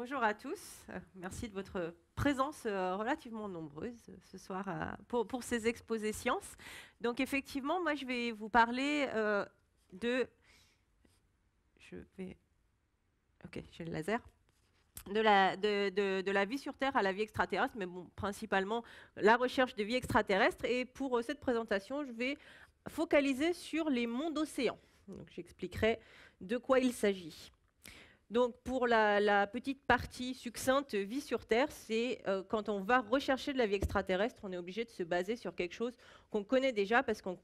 Bonjour à tous. Merci de votre présence relativement nombreuse ce soir pour ces exposés sciences. Donc effectivement, moi je vais vous parler de... Je vais... Ok, j'ai le laser. De la vie sur Terre à la vie extraterrestre, mais bon, principalement la recherche de vie extraterrestre. Et pour cette présentation, je vais focaliser sur les mondes océans. Donc j'expliquerai de quoi il s'agit. Donc pour la petite partie succincte vie sur Terre, c'est quand on va rechercher de la vie extraterrestre, on est obligé de se baser sur quelque chose qu'on connaît déjà parce qu'on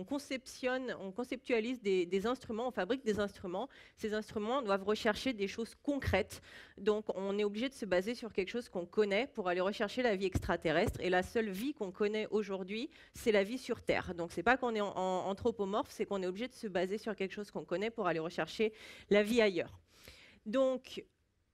conceptualise des instruments, on fabrique des instruments. Ces instruments doivent rechercher des choses concrètes. Donc on est obligé de se baser sur quelque chose qu'on connaît pour aller rechercher la vie extraterrestre. Et la seule vie qu'on connaît aujourd'hui, c'est la vie sur Terre. Donc c'est pas qu'on est anthropomorphe, c'est qu'on est obligé de se baser sur quelque chose qu'on connaît pour aller rechercher la vie ailleurs. Donc,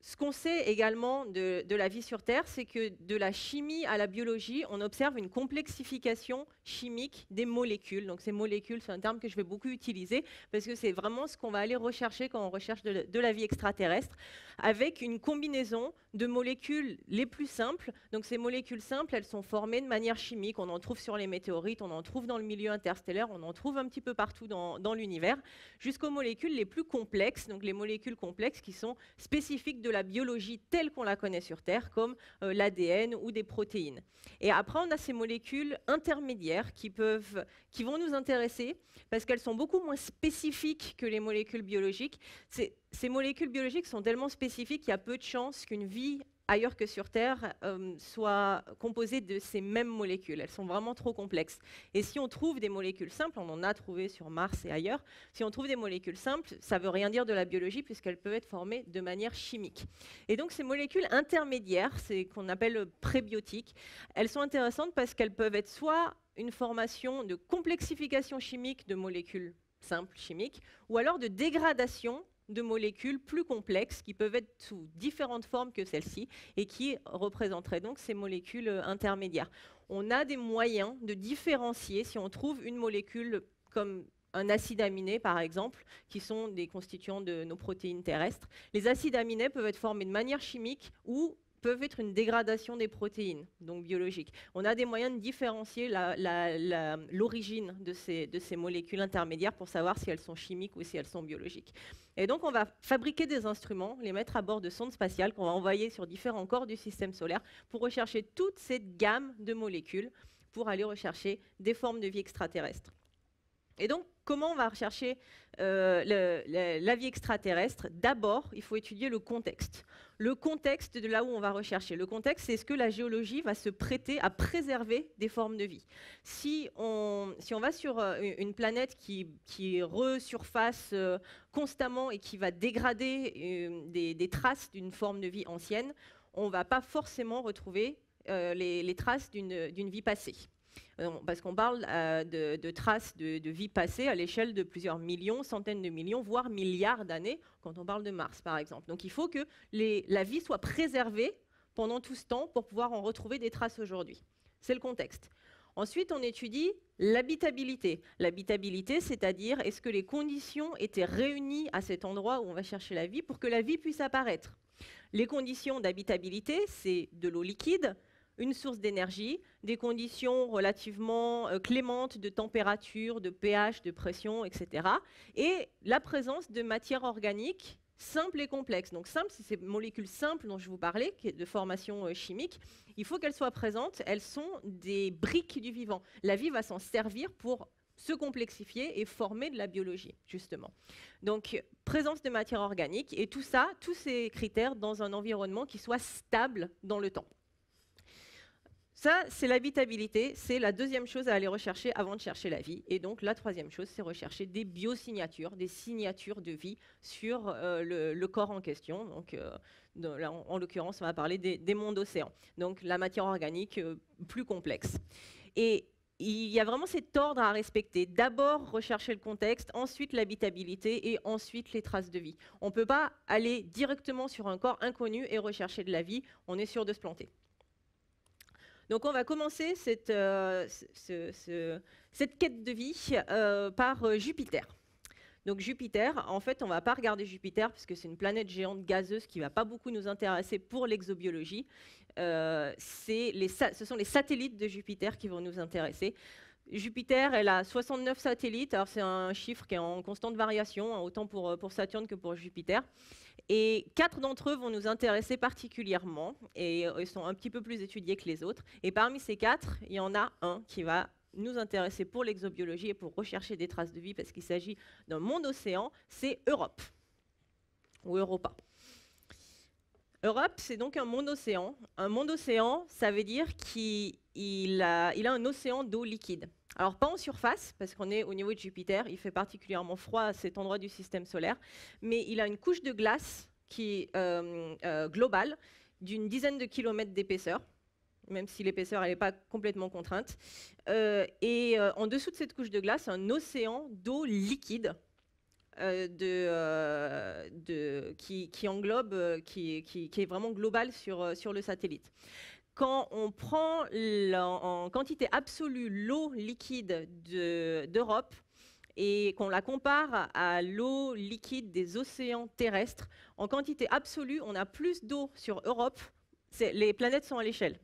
ce qu'on sait également de la vie sur Terre, c'est que de la chimie à la biologie, on observe une complexification chimique des molécules. Donc ces molécules, c'est un terme que je vais beaucoup utiliser parce que c'est vraiment ce qu'on va aller rechercher quand on recherche de la vie extraterrestre, avec une combinaison de molécules les plus simples. Donc ces molécules simples, elles sont formées de manière chimique. On en trouve sur les météorites, on en trouve dans le milieu interstellaire, on en trouve un petit peu partout dans l'univers, jusqu'aux molécules les plus complexes, donc les molécules complexes qui sont spécifiques de la biologie telle qu'on la connaît sur Terre, comme l'ADN ou des protéines. Et après, on a ces molécules intermédiaires qui vont nous intéresser parce qu'elles sont beaucoup moins spécifiques que les molécules biologiques. Ces molécules biologiques sont tellement spécifiques qu'il y a peu de chances qu'une vie ailleurs que sur Terre soit composée de ces mêmes molécules. Elles sont vraiment trop complexes. Et si on trouve des molécules simples, on en a trouvé sur Mars et ailleurs, si on trouve des molécules simples, ça ne veut rien dire de la biologie puisqu'elles peuvent être formées de manière chimique. Et donc ces molécules intermédiaires, c'est qu'on appelle prébiotiques, elles sont intéressantes parce qu'elles peuvent être soit une formation de complexification chimique de molécules simples chimiques, ou alors de dégradation de molécules plus complexes qui peuvent être sous différentes formes que celles-ci et qui représenteraient donc ces molécules intermédiaires. On a des moyens de différencier si on trouve une molécule comme un acide aminé, par exemple, qui sont des constituants de nos protéines terrestres. Les acides aminés peuvent être formés de manière chimique ou peuvent être une dégradation des protéines, donc biologiques. On a des moyens de différencier l'origine de ces molécules intermédiaires pour savoir si elles sont chimiques ou si elles sont biologiques. Et donc, on va fabriquer des instruments, les mettre à bord de sondes spatiales qu'on va envoyer sur différents corps du système solaire pour rechercher toute cette gamme de molécules pour aller rechercher des formes de vie extraterrestres. Et donc, comment on va rechercher la vie extraterrestre? D'abord, il faut étudier le contexte. Le contexte de là où on va rechercher. Le contexte, c'est ce que la géologie va se prêter à préserver des formes de vie. Si on va sur une planète qui resurface constamment et qui va dégrader des traces d'une forme de vie ancienne, on ne va pas forcément retrouver les traces d'une vie passée. Parce qu'on parle de traces de vie passée à l'échelle de plusieurs millions, centaines de millions, voire milliards d'années, quand on parle de Mars, par exemple. Donc il faut que la vie soit préservée pendant tout ce temps pour pouvoir en retrouver des traces aujourd'hui. C'est le contexte. Ensuite, on étudie l'habitabilité. L'habitabilité, c'est-à-dire est-ce que les conditions étaient réunies à cet endroit où on va chercher la vie pour que la vie puisse apparaître. Les conditions d'habitabilité, c'est de l'eau liquide, une source d'énergie, des conditions relativement clémentes de température, de pH, de pression, etc. Et la présence de matière organique simple et complexe. Donc simple, c'est ces molécules simples dont je vous parlais, de formation chimique. Il faut qu'elles soient présentes. Elles sont des briques du vivant. La vie va s'en servir pour se complexifier et former de la biologie, justement. Donc, présence de matière organique et tout ça, tous ces critères dans un environnement qui soit stable dans le temps. Ça, c'est l'habitabilité, c'est la deuxième chose à aller rechercher avant de chercher la vie. Et donc, la troisième chose, c'est rechercher des biosignatures, des signatures de vie sur le corps en question. Donc, là, en l'occurrence, on va parler des mondes océans. Donc, la matière organique plus complexe. Et il y a vraiment cet ordre à respecter. D'abord, rechercher le contexte, ensuite l'habitabilité et ensuite les traces de vie. On ne peut pas aller directement sur un corps inconnu et rechercher de la vie. On est sûr de se planter. Donc on va commencer cette quête de vie par Jupiter. Donc Jupiter, en fait, on ne va pas regarder Jupiter parce que c'est une planète géante gazeuse qui ne va pas beaucoup nous intéresser pour l'exobiologie. Ce sont les satellites de Jupiter qui vont nous intéresser. Jupiter, elle a 69 satellites. Alors c'est un chiffre qui est en constante variation, hein, autant pour Saturne que pour Jupiter. Et 4 d'entre eux vont nous intéresser particulièrement et ils sont un petit peu plus étudiés que les autres. Et parmi ces 4, il y en a un qui va nous intéresser pour l'exobiologie et pour rechercher des traces de vie parce qu'il s'agit d'un monde océan, c'est Europe ou Europa. Europe, c'est donc un monde océan. Un monde océan, ça veut dire qu'il a un océan d'eau liquide. Alors pas en surface, parce qu'on est au niveau de Jupiter, il fait particulièrement froid à cet endroit du système solaire, mais il a une couche de glace qui est globale, d'une dizaine de kilomètres d'épaisseur, même si l'épaisseur n'est pas complètement contrainte. En dessous de cette couche de glace, un océan d'eau liquide qui englobe, qui est vraiment global sur le satellite. Quand on prend en quantité absolue l'eau liquide d'Europe et qu'on la compare à l'eau liquide des océans terrestres, en quantité absolue, on a plus d'eau sur Europe. Les planètes sont à l'échelle.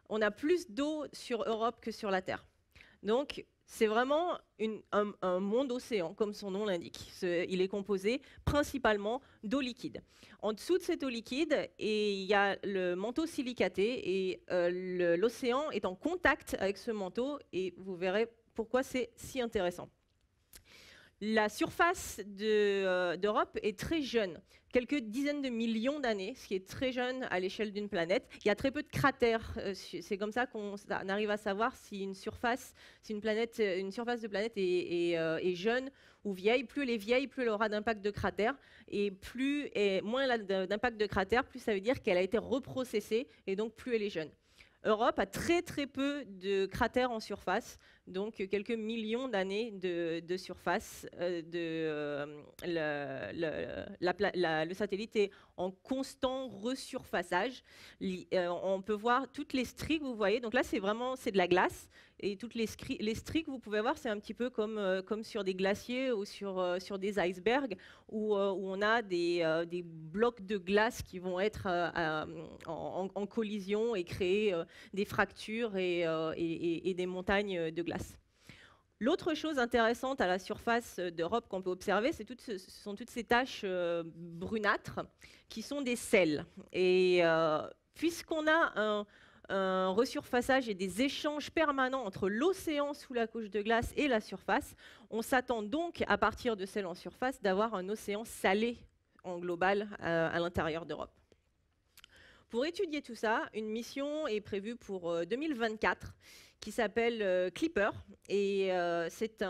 On a plus d'eau sur Europe que sur la Terre. Donc, c'est vraiment un monde océan, comme son nom l'indique. Il est composé principalement d'eau liquide. En dessous de cette eau liquide, il y a le manteau silicaté et l'océan est en contact avec ce manteau et vous verrez pourquoi c'est si intéressant. La surface d'Europe est très jeune, quelques dizaines de millions d'années, ce qui est très jeune à l'échelle d'une planète. Il y a très peu de cratères. C'est comme ça qu'on arrive à savoir si une surface de planète est jeune ou vieille. Plus elle est vieille, plus elle aura d'impact de cratères. Et moins elle a d'impact de cratères, plus ça veut dire qu'elle a été reprocessée et donc plus elle est jeune. Europe a très très peu de cratères en surface, donc quelques millions d'années de surface. Le satellite est en constant resurfaçage. On peut voir toutes les stries que vous voyez. Donc là, c'est de la glace. Et toutes les stries que vous pouvez voir, c'est un petit peu comme sur des glaciers ou sur des icebergs, où on a des blocs de glace qui vont être en collision et créer des fractures et des montagnes de glace. L'autre chose intéressante à la surface d'Europe qu'on peut observer, ce sont toutes ces taches brunâtres qui sont des sels. Et puisqu'on a un resurfaçage et des échanges permanents entre l'océan sous la couche de glace et la surface, on s'attend donc, à partir de sels en surface, d'avoir un océan salé en global à l'intérieur d'Europe. Pour étudier tout ça, une mission est prévue pour 2024 qui s'appelle Clipper. Et c'est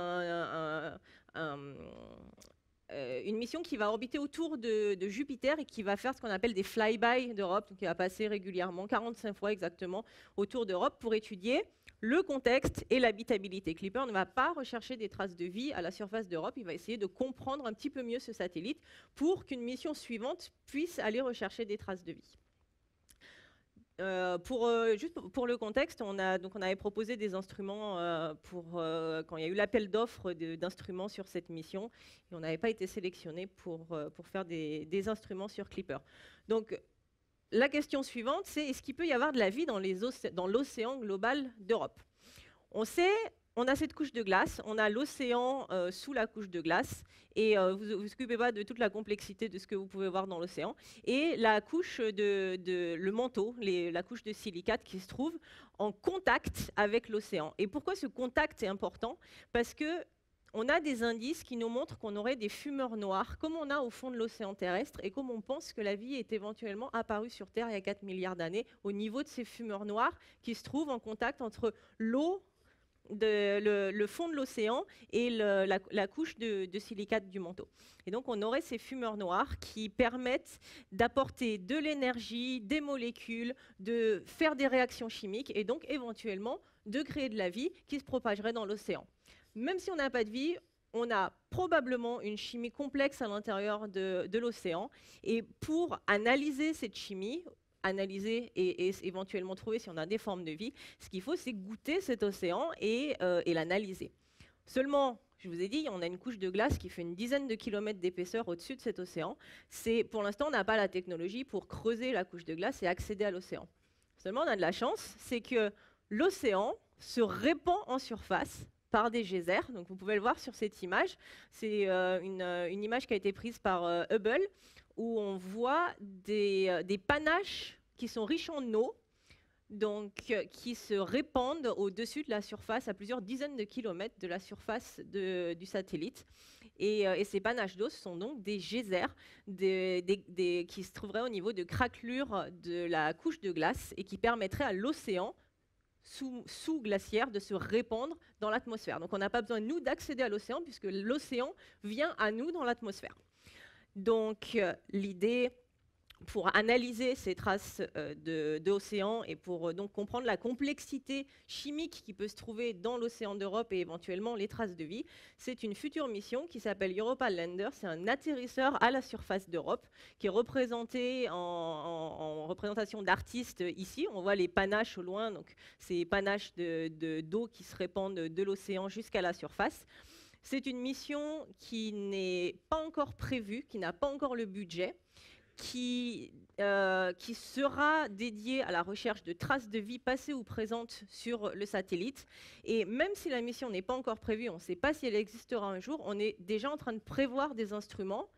une mission qui va orbiter autour de Jupiter et qui va faire ce qu'on appelle des flyby d'Europe, donc qui va passer régulièrement, 45 fois exactement, autour d'Europe pour étudier le contexte et l'habitabilité. Clipper ne va pas rechercher des traces de vie à la surface d'Europe, il va essayer de comprendre un petit peu mieux ce satellite pour qu'une mission suivante puisse aller rechercher des traces de vie. Juste pour le contexte, on avait proposé des instruments quand il y a eu l'appel d'offres d'instruments sur cette mission, et on n'avait pas été sélectionné pour faire des instruments sur Clipper. Donc, la question suivante, c'est est-ce qu'il peut y avoir de la vie dans l'océan global d'Europe? On a cette couche de glace, on a l'océan sous la couche de glace, et vous ne vous occupez pas de toute la complexité de ce que vous pouvez voir dans l'océan, et la couche le manteau, la couche de silicate qui se trouve en contact avec l'océan. Et pourquoi ce contact est important? Parce que on a des indices qui nous montrent qu'on aurait des fumeurs noirs, comme on a au fond de l'océan terrestre, et comme on pense que la vie est éventuellement apparue sur Terre il y a 4 milliards d'années, au niveau de ces fumeurs noirs qui se trouvent en contact entre l'eau, le fond de l'océan et la couche de silicate du manteau. Et donc on aurait ces fumeurs noirs qui permettent d'apporter de l'énergie, des molécules, de faire des réactions chimiques et donc éventuellement de créer de la vie qui se propagerait dans l'océan. Même si on n'a pas de vie, on a probablement une chimie complexe à l'intérieur de l'océan. Et pour analyser cette chimie, analyser et éventuellement trouver si on a des formes de vie, ce qu'il faut, c'est goûter cet océan et l'analyser. Seulement, je vous ai dit, on a une couche de glace qui fait une dizaine de kilomètres d'épaisseur au-dessus de cet océan. Pour l'instant, on n'a pas la technologie pour creuser la couche de glace et accéder à l'océan. Seulement, on a de la chance, c'est que l'océan se répand en surface par des geysers. Donc, vous pouvez le voir sur cette image. C'est une image qui a été prise par Hubble, où on voit des panaches qui sont riches en eau, donc qui se répandent au-dessus de la surface, à plusieurs dizaines de kilomètres de la surface du satellite. Et ces panaches d'eau sont donc des geysers qui se trouveraient au niveau de craquelures de la couche de glace et qui permettraient à l'océan sous glaciaire de se répandre dans l'atmosphère. Donc on n'a pas besoin, nous, d'accéder à l'océan, puisque l'océan vient à nous dans l'atmosphère. Donc l'idée, pour analyser ces traces d'océan et pour donc comprendre la complexité chimique qui peut se trouver dans l'océan d'Europe et éventuellement les traces de vie, c'est une future mission qui s'appelle Europa Lander. C'est un atterrisseur à la surface d'Europe qui est représenté en représentation d'artistes ici. On voit les panaches au loin, donc ces panaches d'eau qui se répandent de l'océan jusqu'à la surface. C'est une mission qui n'est pas encore prévue, qui n'a pas encore le budget, qui sera dédié à la recherche de traces de vie passées ou présentes sur le satellite. Et même si la mission n'est pas encore prévue, on ne sait pas si elle existera un jour, on est déjà en train de prévoir des instruments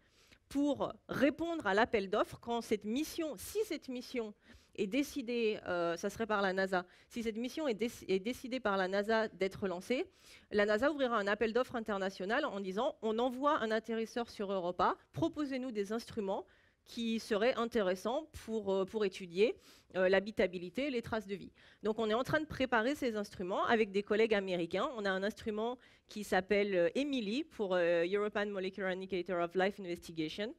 pour répondre à l'appel d'offres quand cette mission, si cette mission est décidée, ça serait par la NASA, si cette mission est décidée par la NASA d'être lancée, la NASA ouvrira un appel d'offres international en disant on envoie un atterrisseur sur Europa, proposez-nous des instruments qui seraient intéressants pour étudier l'habitabilité et les traces de vie. Donc on est en train de préparer ces instruments avec des collègues américains. On a un instrument qui s'appelle EMILI pour European Molecular Indicator of Life Investigation.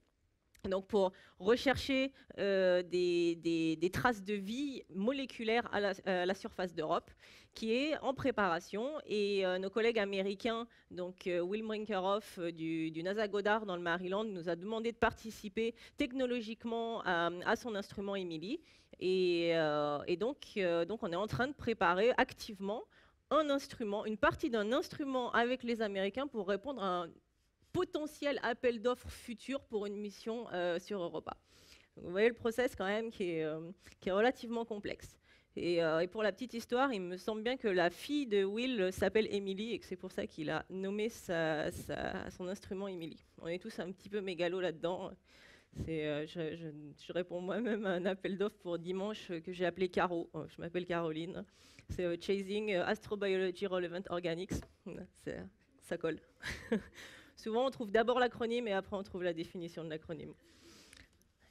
Donc pour rechercher des traces de vie moléculaires à la surface d'Europe, qui est en préparation. Et nos collègues américains, donc Will Brinkerhoff du NASA Goddard dans le Maryland, nous a demandé de participer technologiquement à son instrument EMILI. Et donc on est en train de préparer activement un instrument, une partie d'un instrument avec les Américains pour répondre à un potentiel appel d'offres futur pour une mission sur Europa. Donc, vous voyez le process quand même qui est relativement complexe. Et pour la petite histoire, il me semble bien que la fille de Will s'appelle Emily et que c'est pour ça qu'il a nommé son instrument Emily. On est tous un petit peu mégalos là-dedans. Je réponds moi-même à un appel d'offres pour dimanche que j'ai appelé Caro. Je m'appelle Caroline. C'est Chasing Astrobiology Relevant Organics. Ça colle. Souvent, on trouve d'abord l'acronyme et après, on trouve la définition de l'acronyme.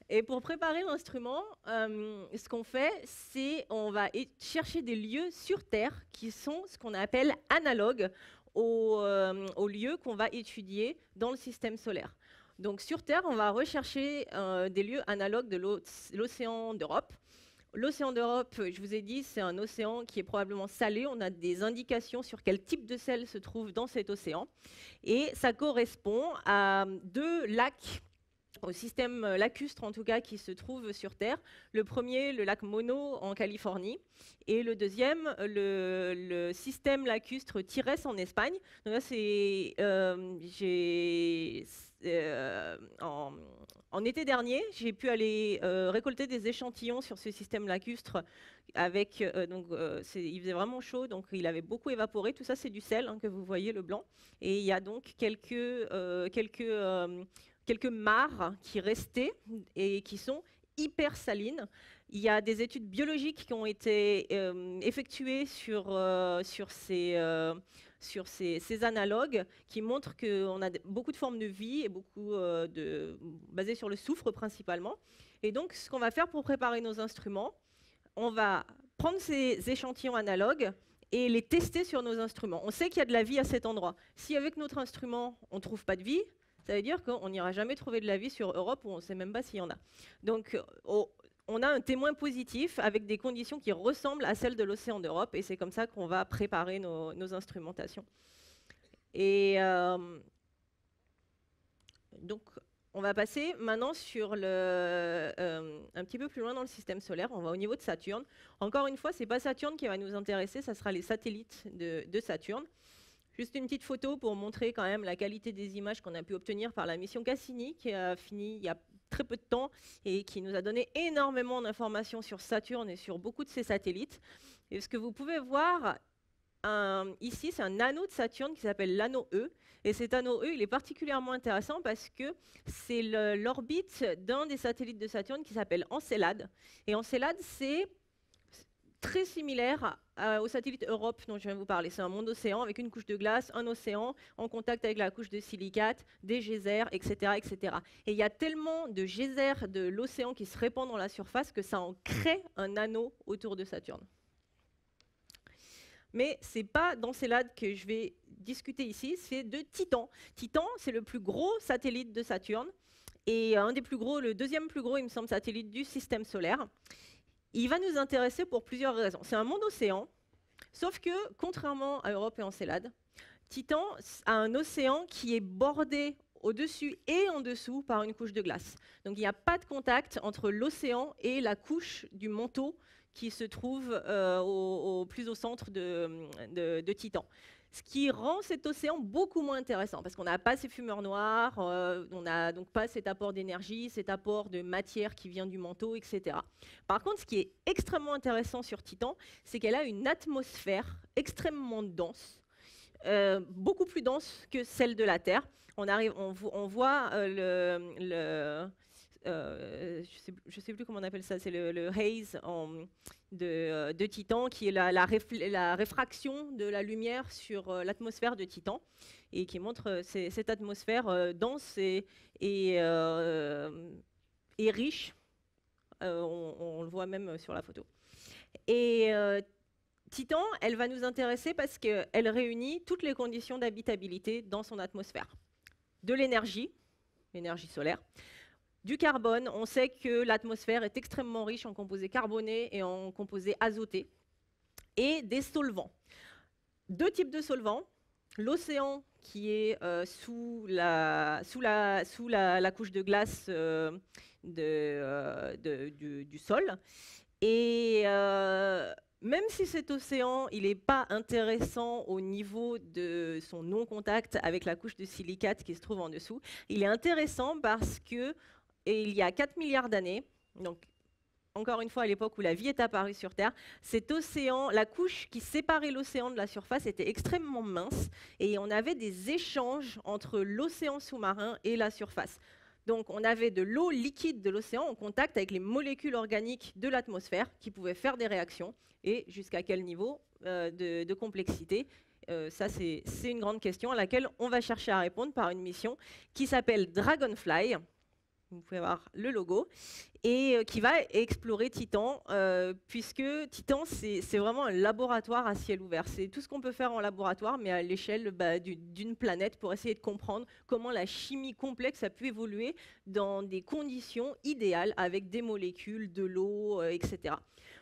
Et pour préparer l'instrument, ce qu'on fait, c'est on va chercher des lieux sur Terre qui sont ce qu'on appelle analogues aux lieux qu'on va étudier dans le système solaire. Donc sur Terre, on va rechercher des lieux analogues de l'océan d'Europe. L'océan d'Europe, je vous ai dit, c'est un océan qui est probablement salé. On a des indications sur quel type de sel se trouve dans cet océan. Et ça correspond à 2 lacs, au système lacustre en tout cas, qui se trouvent sur Terre. Le premier, le lac Mono en Californie. Et le deuxième, le système lacustre Tires en Espagne. Donc là, en été dernier, j'ai pu aller récolter des échantillons sur ce système lacustre. Il faisait vraiment chaud, donc il avait beaucoup évaporé. Tout ça, c'est du sel que vous voyez, le blanc. Et il y a donc quelques mares qui restaient et qui sont hyper salines. Il y a des études biologiques qui ont été effectuées sur ces analogues qui montrent qu'on a beaucoup de formes de vie et beaucoup basées sur le soufre principalement. Et donc, ce qu'on va faire pour préparer nos instruments, on va prendre ces échantillons analogues et les tester sur nos instruments. On sait qu'il y a de la vie à cet endroit. Si avec notre instrument, on ne trouve pas de vie, ça veut dire qu'on n'ira jamais trouver de la vie sur Europe où on ne sait même pas s'il y en a. Donc, on a un témoin positif avec des conditions qui ressemblent à celles de l'océan d'Europe et c'est comme ça qu'on va préparer nos instrumentations. Et donc, on va passer maintenant sur un petit peu plus loin dans le système solaire. On va au niveau de Saturne. Encore une fois, ce n'est pas Saturne qui va nous intéresser, ça sera les satellites de Saturne. Juste une petite photo pour montrer quand même la qualité des images qu'on a pu obtenir par la mission Cassini, qui a fini il y a très peu de temps et qui nous a donné énormément d'informations sur Saturne et sur beaucoup de ses satellites. Et ce que vous pouvez voir ici, c'est un anneau de Saturne qui s'appelle l'anneau E. Et cet anneau E, il est particulièrement intéressant parce que c'est l'orbite d'un des satellites de Saturne qui s'appelle Encelade. Et Encelade, c'est très similaire au satellite Europe dont je viens de vous parler. C'est un monde océan avec une couche de glace, un océan en contact avec la couche de silicate, des geysers, etc., etc. Et il y a tellement de geysers de l'océan qui se répandent dans la surface que ça en crée un anneau autour de Saturne. Mais ce n'est pas d'Encelade que je vais discuter ici, c'est de Titan. Titan, c'est le plus gros satellite de Saturne et un des plus gros, le deuxième plus gros, il me semble, satellite du système solaire. Il va nous intéresser pour plusieurs raisons. C'est un monde océan, sauf que, contrairement à Europe et Encelade, Titan a un océan qui est bordé au-dessus et en dessous par une couche de glace. Donc il n'y a pas de contact entre l'océan et la couche du manteau qui se trouve plus au centre de Titan. Ce qui rend cet océan beaucoup moins intéressant, parce qu'on n'a pas ces fumeurs noires, on n'a donc pas cet apport d'énergie, cet apport de matière qui vient du manteau, etc. Par contre, ce qui est extrêmement intéressant sur Titan, c'est qu'elle a une atmosphère extrêmement dense, beaucoup plus dense que celle de la Terre. On voit je ne sais plus comment on appelle ça, c'est le haze de Titan, qui est la réfraction de la lumière sur l'atmosphère de Titan, et qui montre cette atmosphère dense et riche. On le voit même sur la photo. Et Titan, elle va nous intéresser parce qu'elle réunit toutes les conditions d'habitabilité dans son atmosphère. De l'énergie solaire, du carbone. On sait que l'atmosphère est extrêmement riche en composés carbonés et en composés azotés, et des solvants. Deux types de solvants. L'océan qui est sous la couche de glace du sol. Et même si cet océan, il n'est pas intéressant au niveau de son non-contact avec la couche de silicate qui se trouve en dessous, il est intéressant parce que, il y a 4 milliards d'années, donc encore une fois à l'époque où la vie est apparue sur Terre, cet océan, la couche qui séparait l'océan de la surface était extrêmement mince, et on avait des échanges entre l'océan sous-marin et la surface. Donc on avait de l'eau liquide de l'océan en contact avec les molécules organiques de l'atmosphère qui pouvaient faire des réactions, et jusqu'à quel niveau de complexité. Ça, c'est une grande question à laquelle on va chercher à répondre par une mission qui s'appelle Dragonfly. Vous pouvez voir le logo, et qui va explorer Titan, puisque Titan, c'est vraiment un laboratoire à ciel ouvert. C'est tout ce qu'on peut faire en laboratoire, mais à l'échelle d'une planète, pour essayer de comprendre comment la chimie complexe a pu évoluer dans des conditions idéales, avec des molécules, de l'eau, etc.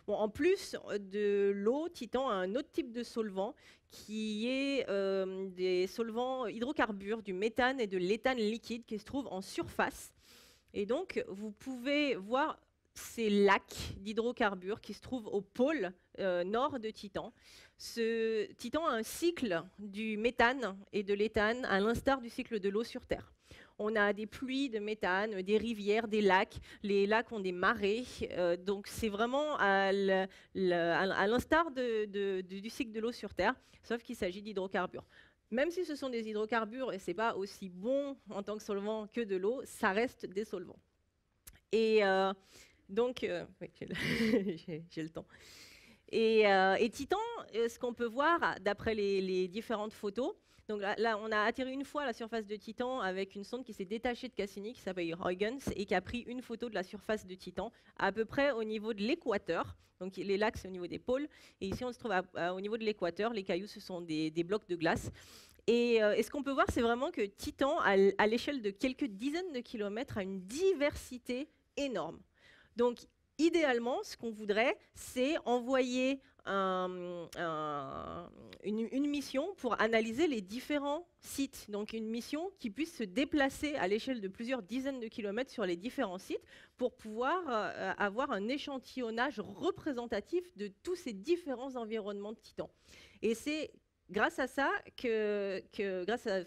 Bon, en plus de l'eau, Titan a un autre type de solvant, qui est des solvants hydrocarbures, du méthane et de l'éthane liquide, qui se trouvent en surface. Et donc, vous pouvez voir ces lacs d'hydrocarbures qui se trouvent au pôle nord de Titan. Titan a un cycle du méthane et de l'éthane, à l'instar du cycle de l'eau sur Terre. On a des pluies de méthane, des rivières, des lacs. Les lacs ont des marées. Donc, c'est vraiment à l'instar du cycle de l'eau sur Terre, sauf qu'il s'agit d'hydrocarbures. Même si ce sont des hydrocarbures et ce n'est pas aussi bon en tant que solvant que de l'eau, ça reste des solvants. Et donc, oui, j'ai le temps. Et Titan, ce qu'on peut voir d'après les différentes photos, donc là, on a atterri une fois à la surface de Titan avec une sonde qui s'est détachée de Cassini, qui s'appelle Huygens, et qui a pris une photo de la surface de Titan, à peu près au niveau de l'équateur. Donc les lacs, c'est au niveau des pôles. Et ici, on se trouve au niveau de l'équateur. Les cailloux, ce sont des blocs de glace. Et ce qu'on peut voir, c'est vraiment que Titan, à l'échelle de quelques dizaines de kilomètres, a une diversité énorme. Donc, idéalement, ce qu'on voudrait, c'est envoyer une mission pour analyser les différents sites. Donc une mission qui puisse se déplacer à l'échelle de plusieurs dizaines de kilomètres sur les différents sites pour pouvoir avoir un échantillonnage représentatif de tous ces différents environnements de Titan. Et c'est grâce à ça, grâce à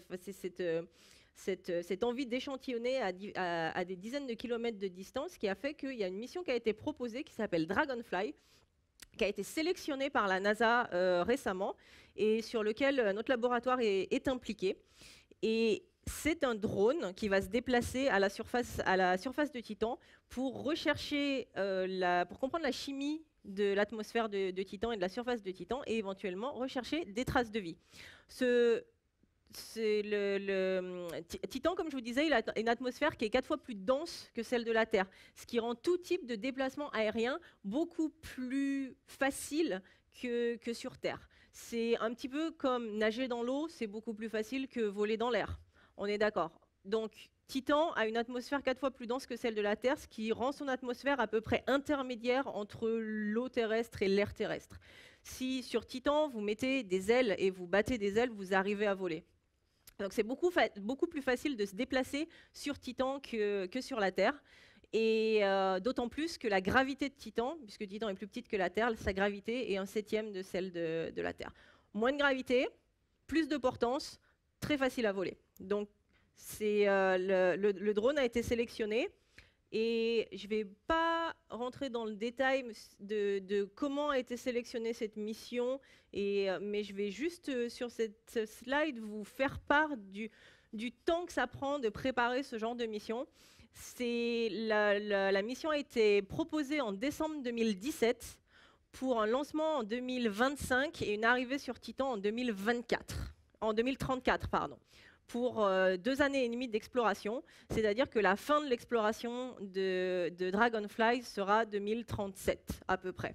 cette envie d'échantillonner à des dizaines de kilomètres de distance, qui a fait qu'il y a une mission qui a été proposée qui s'appelle Dragonfly, qui a été sélectionnée par la NASA récemment et sur lequel notre laboratoire est impliqué. Et c'est un drone qui va se déplacer à la surface de Titan pour rechercher, pour comprendre la chimie de l'atmosphère de Titan et de la surface de Titan et éventuellement rechercher des traces de vie. Titan, comme je vous disais, il a une atmosphère qui est 4 fois plus dense que celle de la Terre, ce qui rend tout type de déplacement aérien beaucoup plus facile que sur Terre. C'est un petit peu comme nager dans l'eau, c'est beaucoup plus facile que voler dans l'air. On est d'accord. Donc, Titan a une atmosphère 4 fois plus dense que celle de la Terre, ce qui rend son atmosphère à peu près intermédiaire entre l'eau terrestre et l'air terrestre. Si sur Titan, vous mettez des ailes et vous battez des ailes, vous arrivez à voler. Donc c'est beaucoup plus facile de se déplacer sur Titan que sur la Terre. Et d'autant plus que la gravité de Titan, puisque Titan est plus petite que la Terre, sa gravité est 1/7 de celle de la Terre. Moins de gravité, plus de portance, très facile à voler. Donc le drone a été sélectionné. Et je ne vais pas rentrer dans le détail de comment a été sélectionnée cette mission, mais je vais juste, sur cette slide, vous faire part du temps que ça prend de préparer ce genre de mission. La mission a été proposée en décembre 2017 pour un lancement en 2025 et une arrivée sur Titan en 2034, pardon. Pour 2 années et demie d'exploration, c'est-à-dire que la fin de l'exploration de Dragonfly sera 2037 à peu près.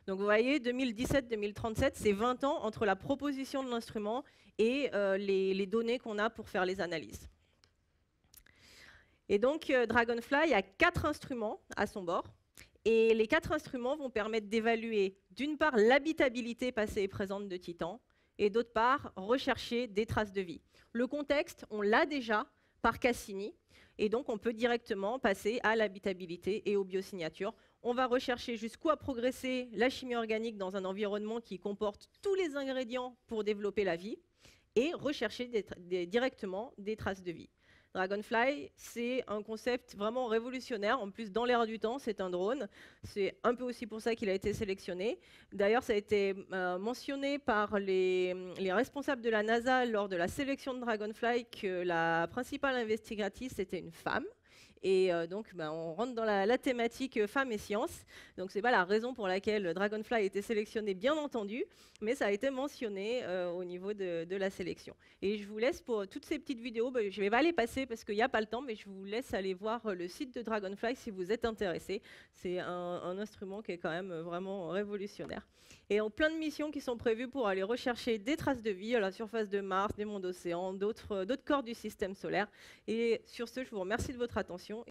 Donc vous voyez, 2017-2037, c'est 20 ans entre la proposition de l'instrument et les données qu'on a pour faire les analyses. Et donc Dragonfly a 4 instruments à son bord. Et les 4 instruments vont permettre d'évaluer d'une part l'habitabilité passée et présente de Titan, et d'autre part rechercher des traces de vie. Le contexte, on l'a déjà par Cassini, et donc on peut directement passer à l'habitabilité et aux biosignatures. On va rechercher jusqu'où a progressé la chimie organique dans un environnement qui comporte tous les ingrédients pour développer la vie, et rechercher directement des traces de vie. Dragonfly, c'est un concept vraiment révolutionnaire. En plus, dans l'air du temps, c'est un drone. C'est un peu aussi pour ça qu'il a été sélectionné. D'ailleurs, ça a été mentionné par les responsables de la NASA lors de la sélection de Dragonfly que la principale investigatrice était une femme. Et donc, on rentre dans la thématique femmes et sciences. Donc, ce n'est pas la raison pour laquelle Dragonfly a été sélectionné, bien entendu, mais ça a été mentionné au niveau de la sélection. Et je vous laisse pour toutes ces petites vidéos. Je ne vais pas les passer parce qu'il n'y a pas le temps, mais je vous laisse aller voir le site de Dragonfly si vous êtes intéressé. C'est un instrument qui est quand même vraiment révolutionnaire. Et plein de missions qui sont prévues pour aller rechercher des traces de vie à la surface de Mars, des mondes océans, d'autres corps du système solaire. Et sur ce, je vous remercie de votre attention.